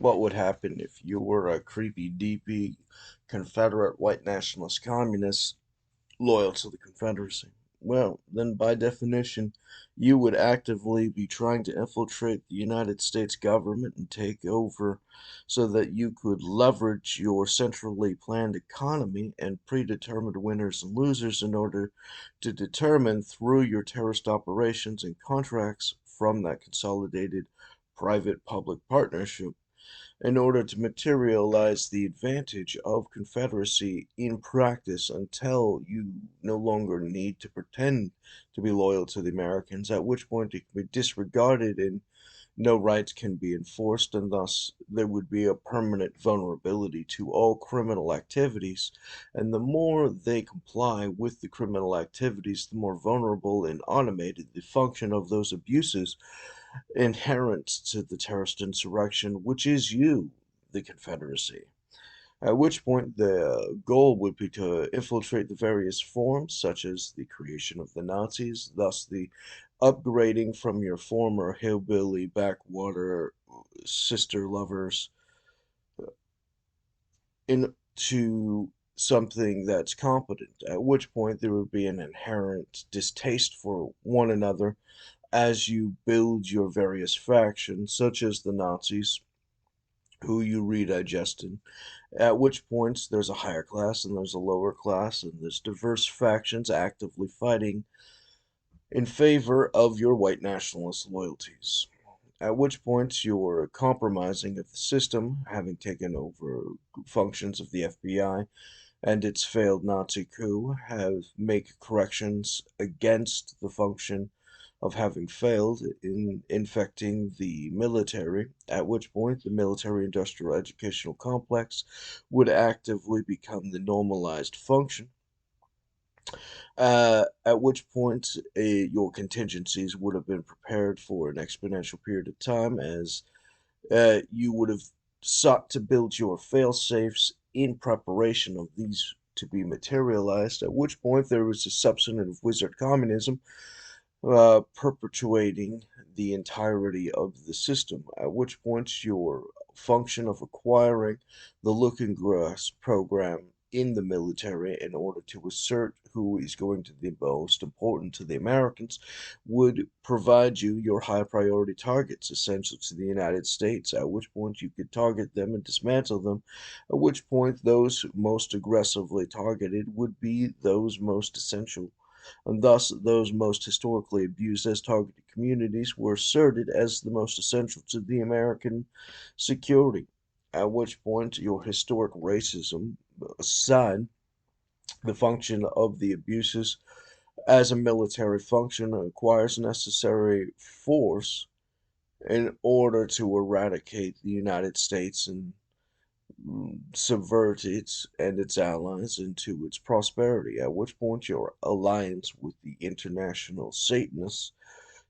What would happen if you were a creepy, deepy Confederate white nationalist communist loyal to the Confederacy? Well, then by definition, you would actively be trying to infiltrate the United States government and take over so that you could leverage your centrally planned economy and predetermined winners and losers in order to determine through your terrorist operations and contracts from that consolidated private public partnership in order to materialize the advantage of Confederacy in practice until you no longer need to pretend to be loyal to the Americans, at which point it can be disregarded and no rights can be enforced, and thus there would be a permanent vulnerability to all criminal activities. And the more they comply with the criminal activities, the more vulnerable and automated the function of those abuses inherent to the terrorist insurrection, which is you, the Confederacy. At which point, the goal would be to infiltrate the various forms, such as the creation of the Nazis, thus the upgrading from your former hillbilly backwater sister lovers into something that's competent, at which point there would be an inherent distaste for one another as you build your various factions, such as the Nazis, who you redigest in, at which points there's a higher class and there's a lower class, and there's diverse factions actively fighting in favor of your white nationalist loyalties. At which point you're compromising of the system, having taken over functions of the FBI and its failed Nazi coup, have make corrections against the function of having failed in infecting the military, at which point the military industrial educational complex would actively become the normalized function, at which point your contingencies would have been prepared for an exponential period of time, as you would have sought to build your fail safes in preparation of these to be materialized, at which point there was a substantive wizard communism perpetuating the entirety of the system, at which point your function of acquiring the Looking Glass program in the military in order to assert who is going to be most important to the Americans would provide you your high priority targets essential to the United States, at which point you could target them and dismantle them, at which point those most aggressively targeted would be those most essential, and thus those most historically abused as targeted communities were asserted as the most essential to the American security. At which point, your historic racism aside, the function of the abuses as a military function acquires necessary force in order to eradicate the United States and subvert its and its allies into its prosperity, at which point your alliance with the international Satanists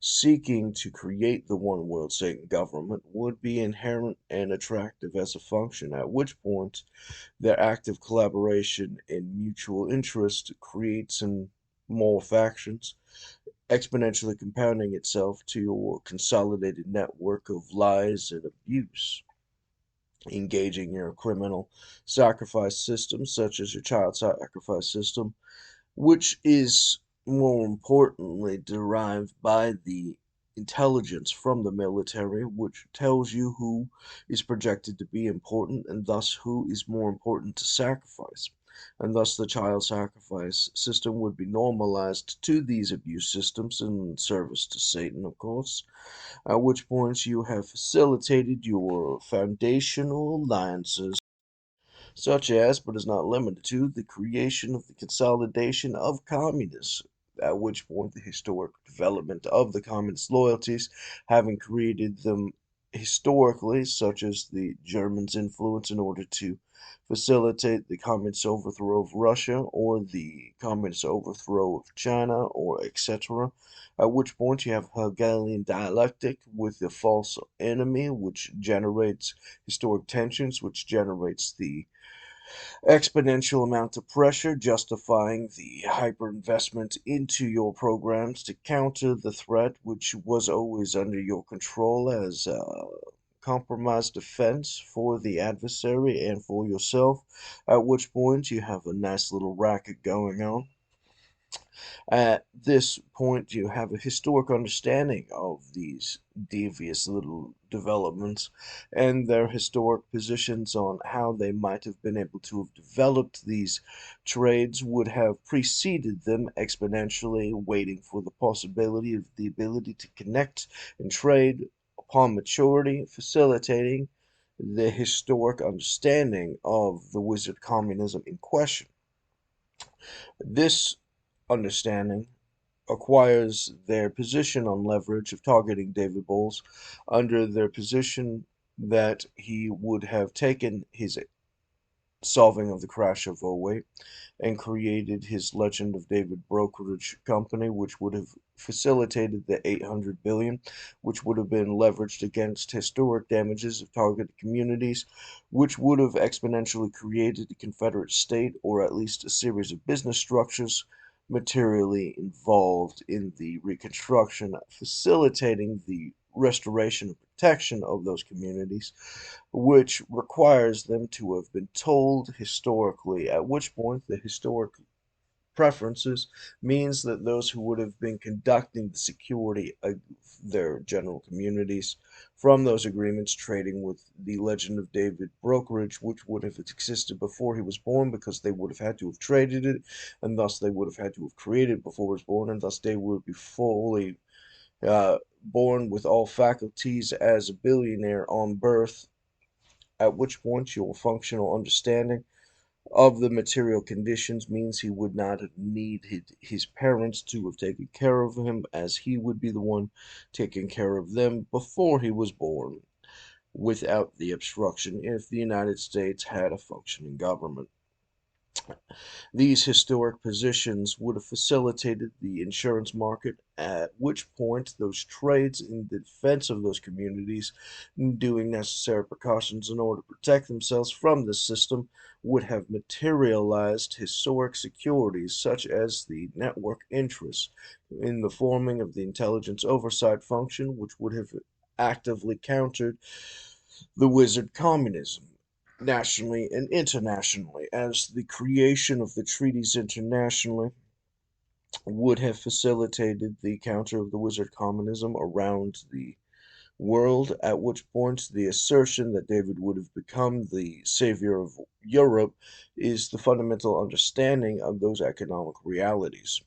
seeking to create the one world Satan government would be inherent and attractive as a function, at which point their active collaboration and mutual interest creates more factions, exponentially compounding itself to your consolidated network of lies and abuse, engaging your criminal sacrifice system, such as your child sacrifice system, which is more importantly derived by the intelligence from the military, which tells you who is projected to be important and thus who is more important to sacrifice. And thus, the child sacrifice system would be normalized to these abuse systems in service to Satan, of course, at which points you have facilitated your foundational alliances, such as, but is not limited to, the creation of the consolidation of communists, at which point the historic development of the communist loyalties, having created them historically, such as the Germans' influence in order to facilitate the communist overthrow of Russia or the communist overthrow of China or etc. At which point you have Hegelian dialectic with the false enemy, which generates historic tensions, which generates the exponential amount of pressure, justifying the hyperinvestment into your programs to counter the threat, which was always under your control as compromised defense for the adversary and for yourself, at which point you have a nice little racket going on. At this point, you have a historic understanding of these devious little developments and their historic positions on how they might have been able to have developed these trades would have preceded them exponentially, waiting for the possibility of the ability to connect and trade upon maturity, facilitating the historic understanding of the wizard communism in question. This understanding acquires their position on leverage of targeting David Bowles under their position that he would have taken his solving of the crash of '08 and created his Legend of David brokerage company, which would have facilitated the 800 billion, which would have been leveraged against historic damages of targeted communities, which would have exponentially created a Confederate state or at least a series of business structures materially involved in the Reconstruction, facilitating the restoration and protection of those communities, which requires them to have been told historically, at which point the historic preferences means that those who would have been conducting the security of their general communities from those agreements trading with the Legend of David brokerage, which would have existed before he was born because they would have had to have traded it, and thus they would have had to have created before he was born, and thus they would be fully born with all faculties as a billionaire on birth, at which point your functional understanding of the material conditions means he would not have needed his parents to have taken care of him, as he would be the one taking care of them before he was born, without the obstruction if the United States had a functioning government. These historic positions would have facilitated the insurance market, at which point those trades in defense of those communities, doing necessary precautions in order to protect themselves from this system, would have materialized historic securities such as the network interests in the forming of the intelligence oversight function, which would have actively countered the wizard communism nationally and internationally, as the creation of the treaties internationally would have facilitated the counter of the wizard communism around the world, at which point the assertion that David would have become the savior of Europe is the fundamental understanding of those economic realities,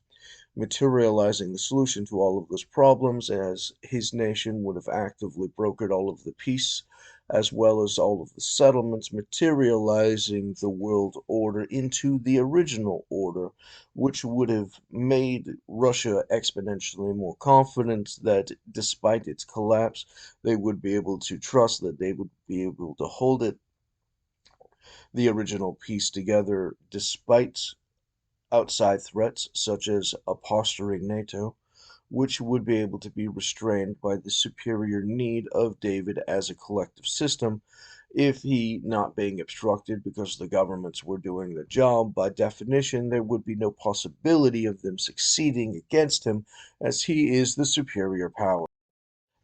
materializing the solution to all of those problems, as his nation would have actively brokered all of the peace as well as all of the settlements, materializing the world order into the original order, which would have made Russia exponentially more confident that despite its collapse, they would be able to trust that they would be able to hold the original peace together despite outside threats such as a posturing NATO, which would be able to be restrained by the superior need of David as a collective system. If he not being obstructed because the governments were doing their job, by definition, there would be no possibility of them succeeding against him, as he is the superior power,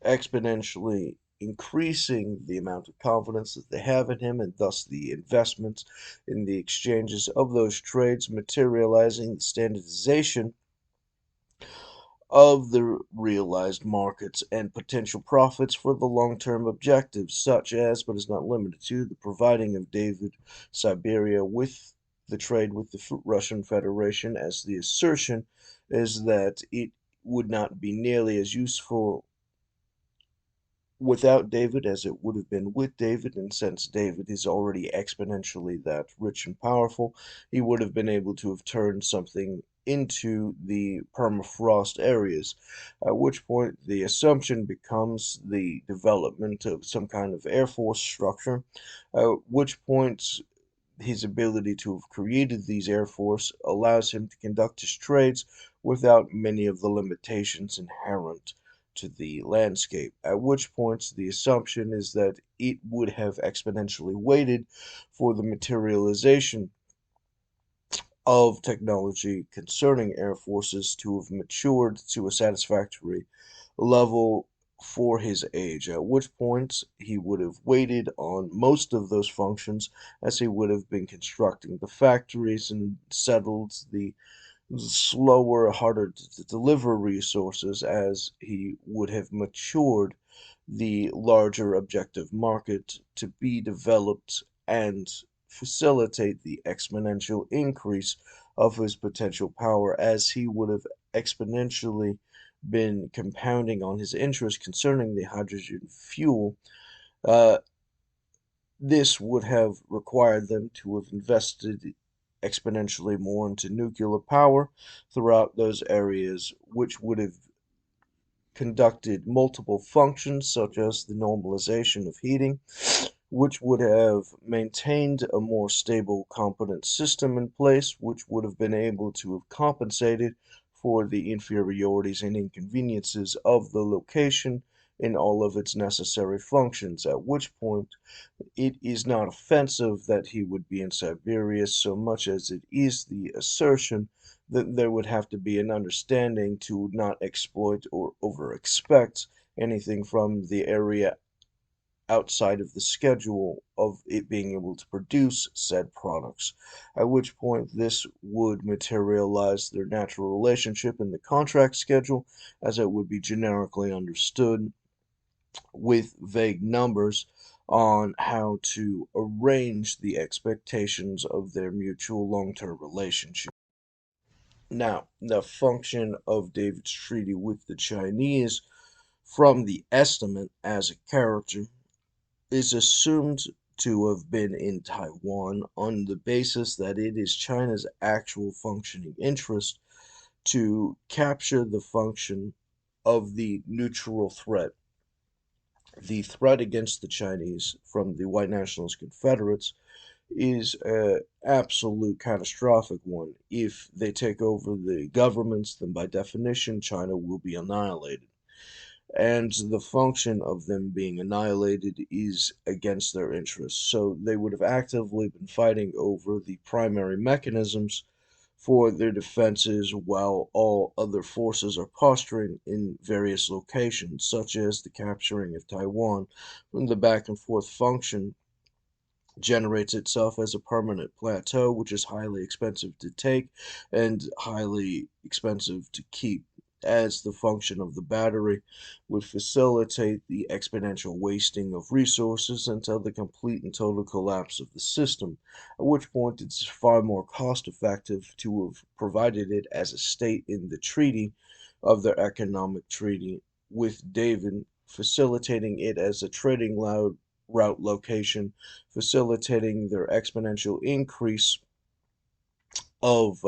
exponentially increasing the amount of confidence that they have in him, and thus the investments in the exchanges of those trades, materializing the standardization of the realized markets and potential profits for the long-term objectives, such as, but is not limited to, the providing of David Siberia with the trade with the Russian Federation, as the assertion is that it would not be nearly as useful without David as it would have been with David, and since David is already exponentially that rich and powerful, he would have been able to have turned something into the permafrost areas, at which point the assumption becomes the development of some kind of Air Force structure, at which point his ability to have created these Air Force allows him to conduct his trades without many of the limitations inherent to the landscape, at which point the assumption is that it would have exponentially waited for the materialization of technology concerning air forces to have matured to a satisfactory level for his age, at which point he would have waited on most of those functions as he would have been constructing the factories and settled the slower, harder to deliver resources as he would have matured the larger objective market to be developed and facilitate the exponential increase of his potential power as he would have exponentially been compounding on his interest concerning the hydrogen fuel. Uh, this would have required them to have invested exponentially more into nuclear power throughout those areas, which would have conducted multiple functions such as the normalization of heating, which would have maintained a more stable, competent system in place, which would have been able to have compensated for the inferiorities and inconveniences of the location in all of its necessary functions, at which point it is not offensive that he would be in Siberia so much as it is the assertion that there would have to be an understanding to not exploit or over-expect anything from the area outside of the schedule of it being able to produce said products, at which point this would materialize their natural relationship in the contract schedule as it would be generically understood with vague numbers on how to arrange the expectations of their mutual long-term relationship. Now, the function of David's treaty with the Chinese from the estimate as a character is assumed to have been in Taiwan on the basis that it is China's actual functioning interest to capture the function of the neutral threat. The threat against the Chinese from the white nationalist Confederates is an absolute catastrophic one. If they take over the governments, then by definition, China will be annihilated. And the function of them being annihilated is against their interests. So they would have actively been fighting over the primary mechanisms for their defenses while all other forces are posturing in various locations, such as the capturing of Taiwan, when the back and forth function generates itself as a permanent plateau, which is highly expensive to take and highly expensive to keep, as the function of the battery would facilitate the exponential wasting of resources until the complete and total collapse of the system, at which point it's far more cost effective to have provided it as a state in the treaty of their economic treaty with David, facilitating it as a trading route location, facilitating their exponential increase of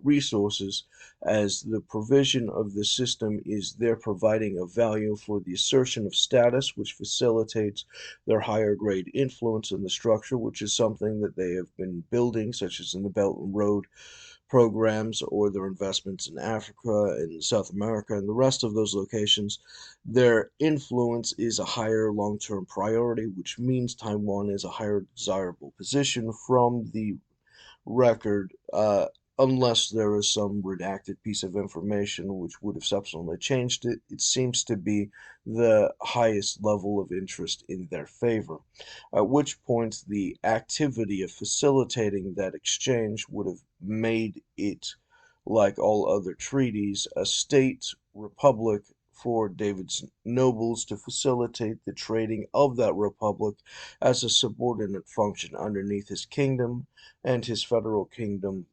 resources, as the provision of the system is there providing a value for the assertion of status, which facilitates their higher grade influence in the structure, which is something that they have been building, such as in the Belt and Road programs or their investments in Africa and South America and the rest of those locations. Their influence is a higher long term priority, which means Taiwan is a higher desirable position from the record, unless there is some redacted piece of information which would have subsequently changed it. It seems to be the highest level of interest in their favor, at which point the activity of facilitating that exchange would have made it, like all other treaties, a state republic for David's nobles to facilitate the trading of that republic as a subordinate function underneath his kingdom, and his federal kingdom,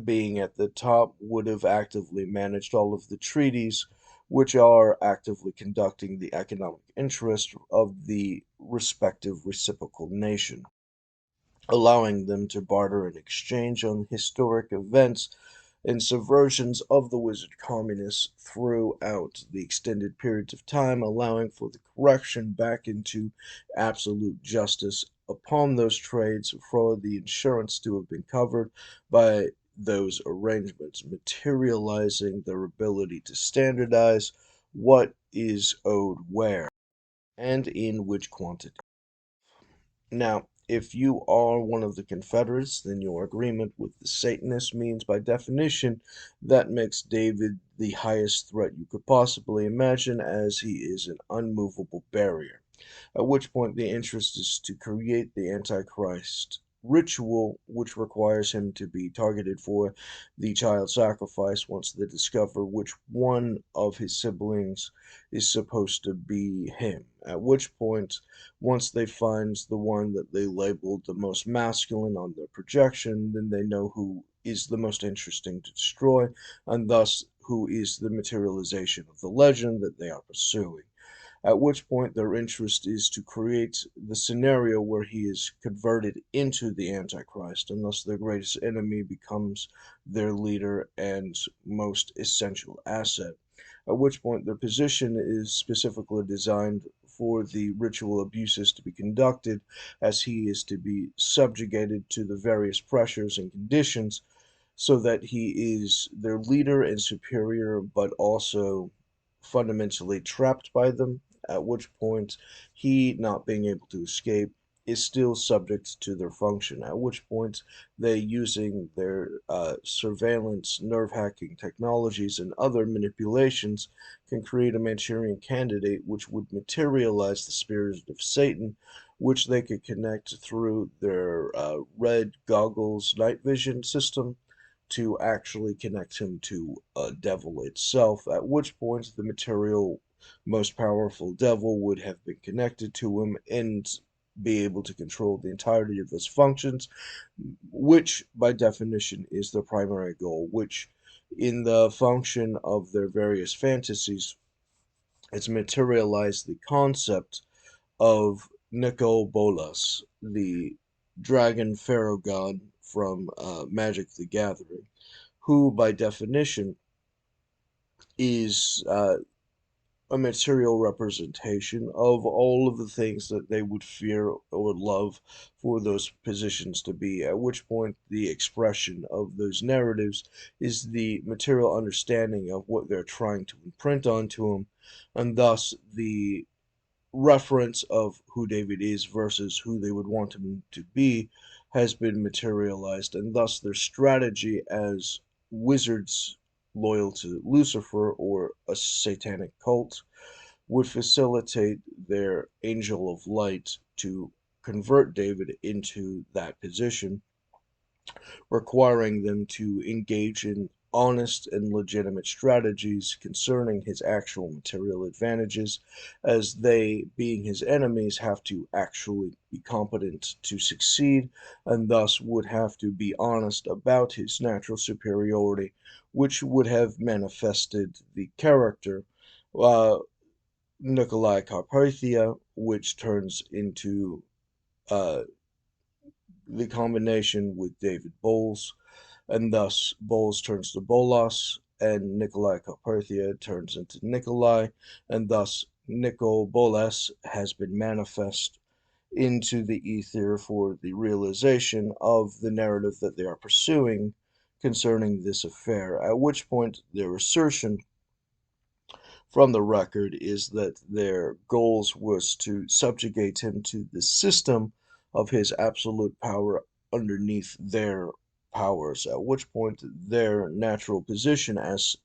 being at the top, would have actively managed all of the treaties which are actively conducting the economic interest of the respective reciprocal nation, allowing them to barter and exchange on historic events and subversions of the wizard communists throughout the extended periods of time, allowing for the correction back into absolute justice upon those trades for the insurance to have been covered by those arrangements, materializing their ability to standardize what is owed where and in which quantity. Now, If you are one of the Confederates, then your agreement with the Satanists means, by definition, that makes David the highest threat you could possibly imagine, as he is an unmovable barrier. At which point the interest is to create the Antichrist ritual, which requires him to be targeted for the child sacrifice once they discover which one of his siblings is supposed to be him. At which point, once they find the one that they labeled the most masculine on their projection, then they know who is the most interesting to destroy, and thus who is the materialization of the legend that they are pursuing. At which point their interest is to create the scenario where he is converted into the Antichrist, and thus their greatest enemy becomes their leader and most essential asset. At which point their position is specifically designed for the ritual abuses to be conducted, as he is to be subjugated to the various pressures and conditions, so that he is their leader and superior, but also fundamentally trapped by them, at which point he, not being able to escape, is still subject to their function, at which point they, using their surveillance, nerve hacking technologies, and other manipulations, can create a Manchurian candidate which would materialize the spirit of Satan, which they could connect through their red goggles night vision system to actually connect him to a devil itself, at which point the material most powerful devil would have been connected to him and be able to control the entirety of his functions, which by definition is the primary goal, which in the function of their various fantasies, it's materialized the concept of Nicol Bolas, the dragon pharaoh god from Magic the Gathering, who by definition is a material representation of all of the things that they would fear or love for those positions to be, at which point the expression of those narratives is the material understanding of what they're trying to imprint onto them, and thus the reference of who David is versus who they would want him to be has been materialized, and thus their strategy as wizards loyal to Lucifer or a satanic cult would facilitate their angel of light to convert David into that position, requiring them to engage in honest and legitimate strategies concerning his actual material advantages, as they, being his enemies, have to actually be competent to succeed, and thus would have to be honest about his natural superiority, which would have manifested the character Nikolai Carpathia, which turns into uh, the combination with David Bowles, and thus Bowles turns to Bolas, and Nikolai Carpathia turns into Nikolai, and thus Nicol Bolas has been manifest into the ether for the realization of the narrative that they are pursuing concerning this affair, at which point their assertion from the record is that their goals was to subjugate him to the system of his absolute power underneath their powers, at which point their natural position as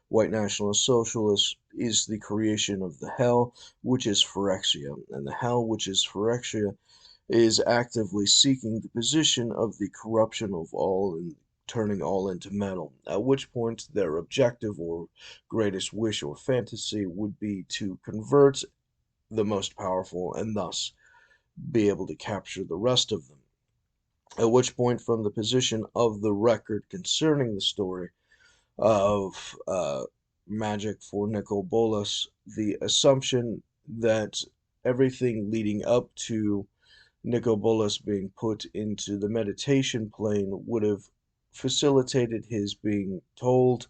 white nationalist socialists is the creation of the hell, which is Phyrexia, and the hell, which is Phyrexia, is actively seeking the position of the corruption of all and turning all into metal, at which point their objective or greatest wish or fantasy would be to convert the most powerful and thus be able to capture the rest of them. At which point, from the position of the record concerning the story of magic for Nicol Bolas, the assumption that everything leading up to Nicol Bolas being put into the meditation plane would have facilitated his being told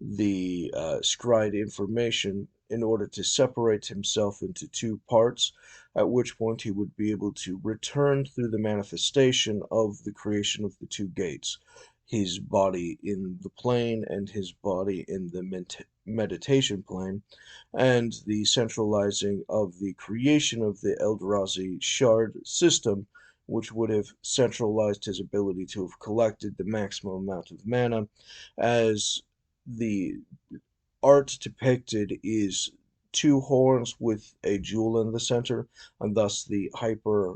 the scryed information in order to separate himself into two parts, at which point he would be able to return through the manifestation of the creation of the two gates, his body in the plane and his body in the meditation plane, and the centralizing of the creation of the Eldrazi shard system which would have centralized his ability to have collected the maximum amount of mana, as the art depicted is two horns with a jewel in the center, and thus the hyper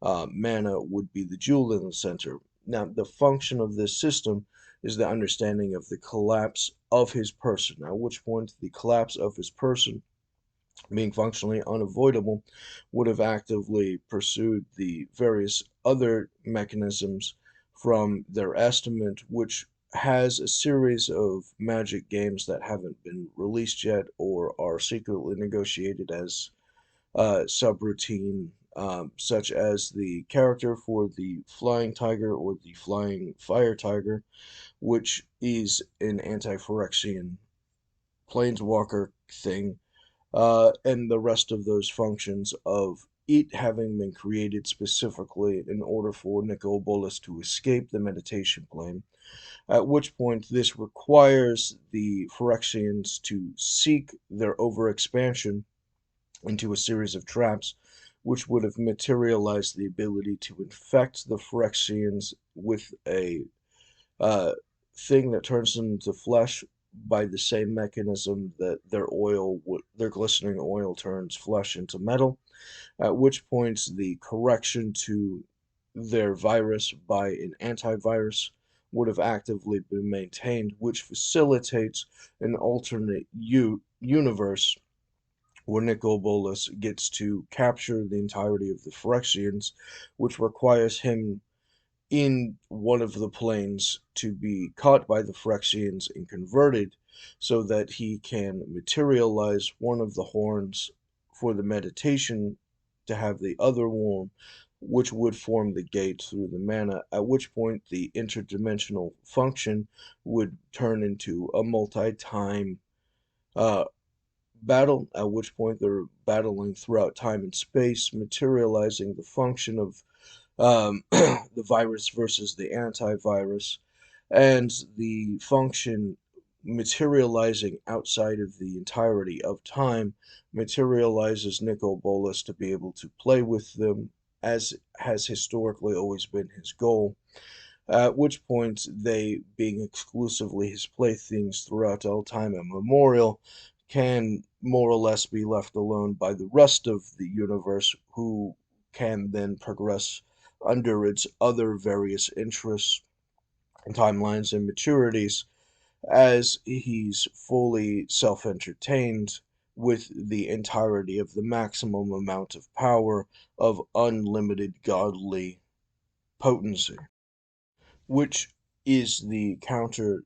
mana would be the jewel in the center. Now, the function of this system is the understanding of the collapse of his person, at which point the collapse of his person, being functionally unavoidable, would have actively pursued the various other mechanisms from their estimate, which has a series of magic games that haven't been released yet or are secretly negotiated as subroutine, such as the character for the Flying Tiger or the Flying Fire Tiger, which is an anti-Phyrexian planeswalker thing, and the rest of those functions of it having been created specifically in order for Nicol Bolas to escape the meditation plane, at which point this requires the Phyrexians to seek their overexpansion into a series of traps, which would have materialized the ability to infect the Phyrexians with a uh, thing that turns them into flesh by the same mechanism that their glistening oil turns flesh into metal, at which point the correction to their virus by an antivirus would have actively been maintained, which facilitates an alternate universe where Nicol Bolas gets to capture the entirety of the Phyrexians, which requires him in one of the planes to be caught by the Phyrexians and converted so that he can materialize one of the horns for the meditation to have the other one, which would form the gate through the mana, at which point the interdimensional function would turn into a multi-time uh, battle, at which point they're battling throughout time and space, materializing the function of the virus versus the antivirus, and the function materializing outside of the entirety of time materializes Nicol Bolas to be able to play with them, as has historically always been his goal. At which point they, being exclusively his playthings throughout all time immemorial, can more or less be left alone by the rest of the universe, who can then progress under its other various interests, timelines, and maturities, as he's fully self entertained with the entirety of the maximum amount of power of unlimited godly potency, which is the counter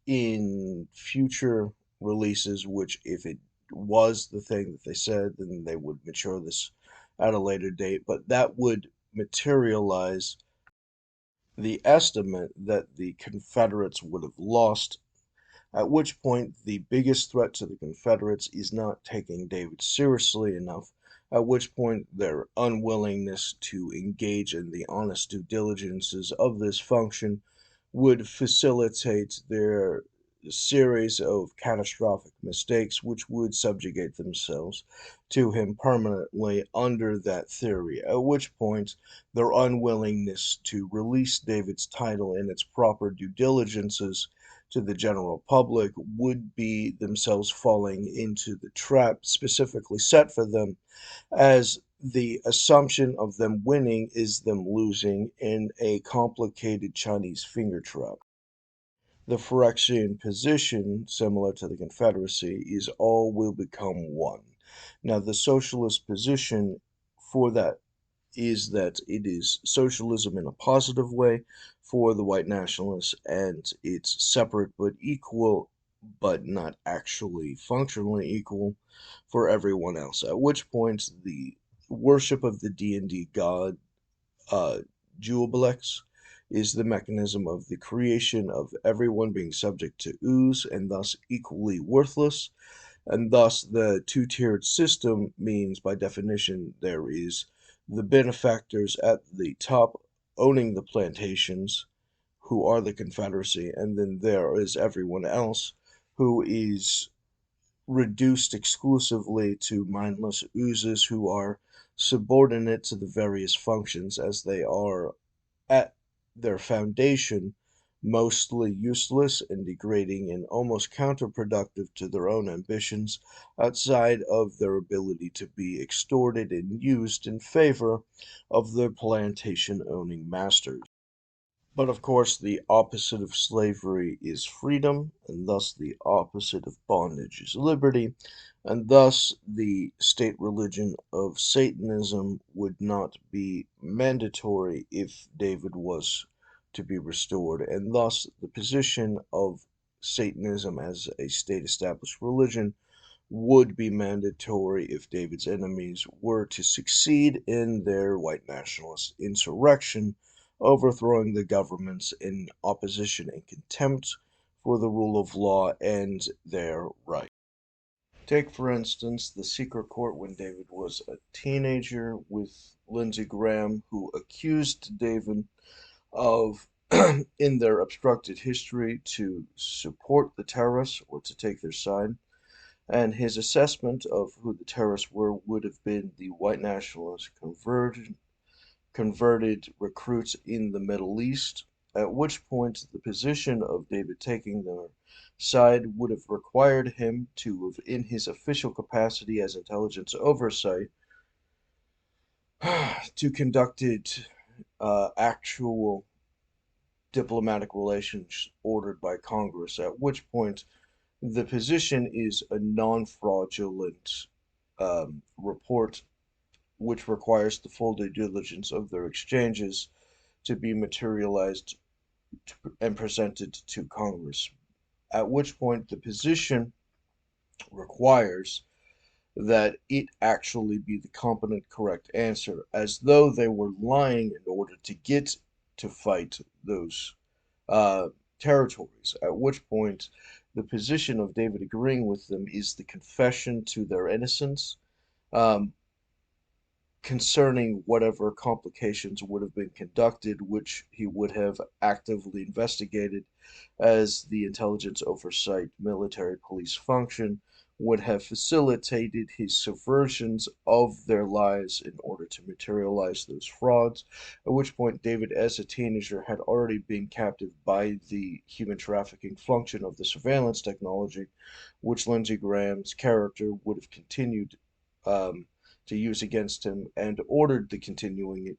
in future releases, which, if it was the thing that they said, then they would mature this at a later date, but that would materialize the estimate that the Confederates would have lost, at which point the biggest threat to the Confederates is not taking David seriously enough, at which point their unwillingness to engage in the honest due diligences of this function would facilitate their series of catastrophic mistakes, which would subjugate themselves to him permanently under that theory, at which point their unwillingness to release David's title in its proper due diligences to the general public would be themselves falling into the trap specifically set for them, as the assumption of them winning is them losing in a complicated Chinese finger trap. The Phyrexian position, similar to the Confederacy, is all will become one. Now, the socialist position for that is that it is socialism in a positive way for the white nationalists, and it's separate but equal, but not actually functionally equal for everyone else. At which point, the worship of the D&D god uh, Jubilex is the mechanism of the creation of everyone being subject to ooze and thus equally worthless, and thus the two-tiered system means, by definition, there is the benefactors at the top owning the plantations, who are the Confederacy, and then there is everyone else who is reduced exclusively to mindless oozes who are subordinate to the various functions, as they are at their foundation mostly useless and degrading and almost counterproductive to their own ambitions, outside of their ability to be extorted and used in favor of their plantation owning masters. But of course, the opposite of slavery is freedom, and thus the opposite of bondage is liberty, and thus the state religion of Satanism would not be mandatory if David was to be restored, and thus the position of Satanism as a state established religion would be mandatory if David's enemies were to succeed in their white nationalist insurrection, overthrowing the governments in opposition and contempt for the rule of law and their right. Take, for instance, the secret court when David was a teenager with Lindsey Graham, who accused David of, in their obstructed history, to support the terrorists or to take their side, and his assessment of who the terrorists were would have been the white nationalist converted recruits in the Middle East, at which point the position of David taking their side would have required him to have, in his official capacity as intelligence oversight, to conducted actual diplomatic relations ordered by Congress, at which point the position is a non-fraudulent report which requires the full due diligence of their exchanges to be materialized and presented to Congress, at which point the position requires that it actually be the competent, correct answer, as though they were lying in order to get to fight those uh, territories, at which point the position of David agreeing with them is the confession to their innocence. Um, Concerning whatever complications would have been conducted, which he would have actively investigated, as the intelligence oversight military police function would have facilitated his subversions of their lies in order to materialize those frauds. At which point, David, as a teenager, had already been captive by the human trafficking function of the surveillance technology, which Lindsey Graham's character would have continued um, to use against him and ordered the continuing it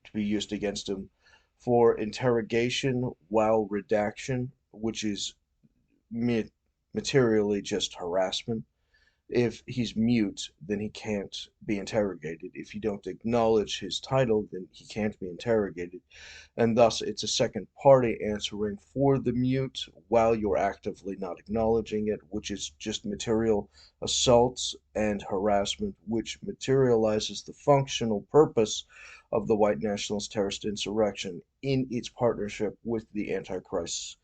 to be used against him for interrogation while redaction, which is materially just harassment. If he's mute, then he can't be interrogated. If you don't acknowledge his title, then he can't be interrogated. And thus, it's a second party answering for the mute while you're actively not acknowledging it, which is just material assaults and harassment, which materializes the functional purpose of the white nationalist terrorist insurrection in its partnership with the Antichrist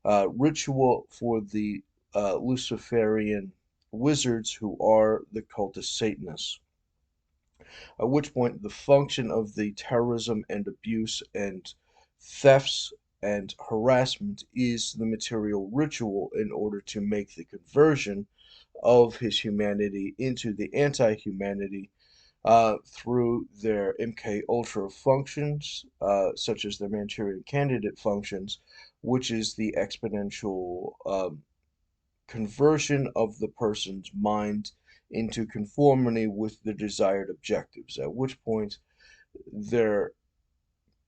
ritual for the Luciferian wizards who are the cultist Satanists. At which point, the function of the terrorism and abuse and thefts and harassment is the material ritual in order to make the conversion of his humanity into the anti-humanity through their MK Ultra functions, such as their Manchurian Candidate functions, which is the exponential conversion of the person's mind into conformity with the desired objectives, at which point they're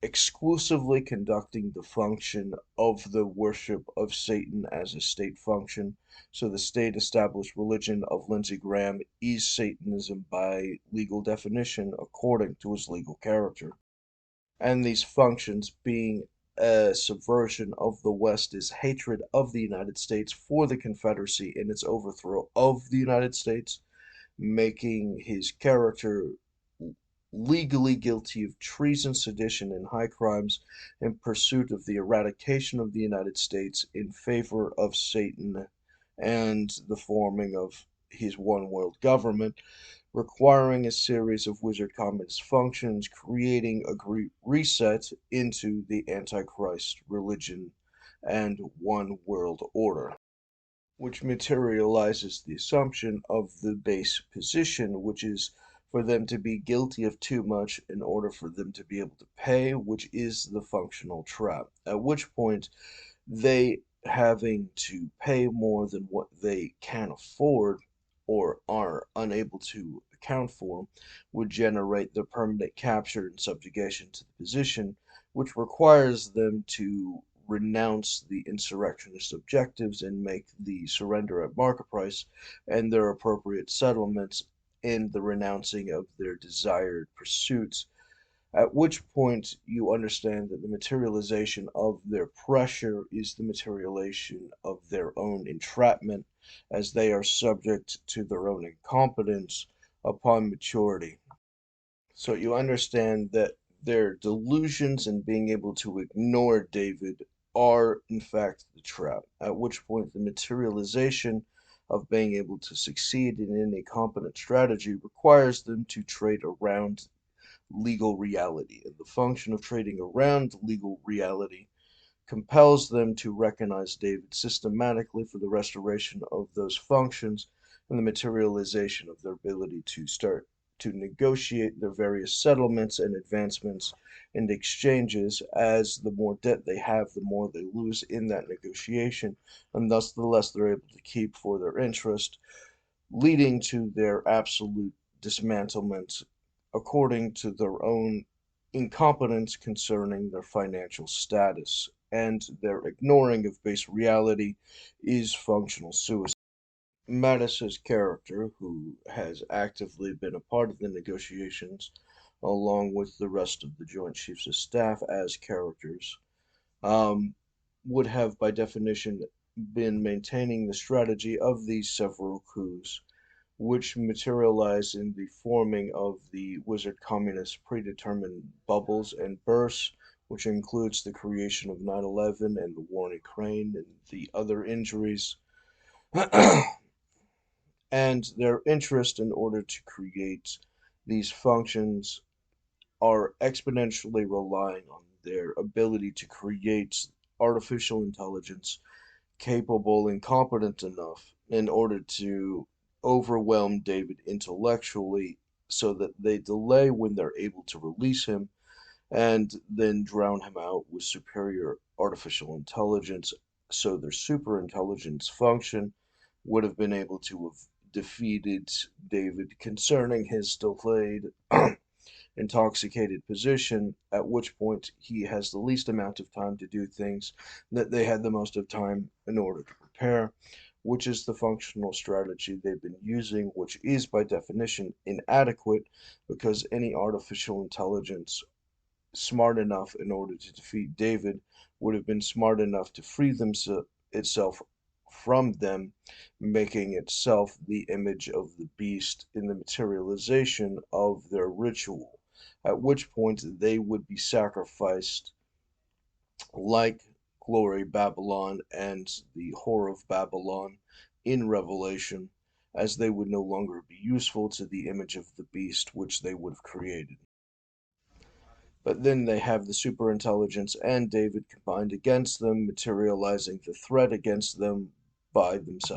exclusively conducting the function of the worship of Satan as a state function. So the state established religion of Lindsey Graham is Satanism by legal definition according to his legal character. And these functions being a subversion of the West's hatred of the United States for the Confederacy and its overthrow of the United States, making his character legally guilty of treason, sedition, and high crimes in pursuit of the eradication of the United States in favor of Satan and the forming of his one world government, requiring a series of wizard communist functions, creating a reset into the Antichrist religion and one world order. which materializes the assumption of the base position, which is for them to be guilty of too much in order for them to be able to pay, which is the functional trap. At which point, they having to pay more than what they can afford or are unable to account for would generate the permanent capture and subjugation to the position, which requires them to renounce the insurrectionist objectives and make the surrender at market price and their appropriate settlements in the renouncing of their desired pursuits, at which point you understand that the materialization of their pressure is the materialization of their own entrapment, as they are subject to their own incompetence upon maturity. So you understand that their delusions and being able to ignore David are, in fact, the trap, at which point the materialization of being able to succeed in any competent strategy requires them to trade around legal reality. And the function of trading around legal reality compels them to recognize David systematically for the restoration of those functions and the materialization of their ability to start to negotiate their various settlements and advancements and exchanges, as the more debt they have, the more they lose in that negotiation, and thus the less they're able to keep for their interest, leading to their absolute dismantlement according to their own incompetence concerning their financial status, and their ignoring of base reality is functional suicide. Mattis's character, who has actively been a part of the negotiations, along with the rest of the Joint Chiefs of Staff as characters, um, would have by definition been maintaining the strategy of these several coups, which materialize in the forming of the wizard communist predetermined bubbles and bursts, which includes the creation of 9/11 and the war in Ukraine and the other injuries, and their interest in order to create these functions are exponentially relying on their ability to create artificial intelligence capable and competent enough in order to overwhelm David intellectually so that they delay when they're able to release him and then drown him out with superior artificial intelligence. So their super intelligence function would have been able to have defeated David concerning his delayed intoxicated position, at which point he has the least amount of time to do things that they had the most of time in order to prepare, which is the functional strategy they've been using, which is by definition inadequate because any artificial intelligence smart enough in order to defeat David would have been smart enough to free itself from them, making itself the image of the beast in the materialization of their ritual, at which point they would be sacrificed like Glory Babylon and the Whore of Babylon in Revelation, as they would no longer be useful to the image of the beast which they would have created. But then they have the superintelligence and David combined against them, materializing the threat against them by themselves.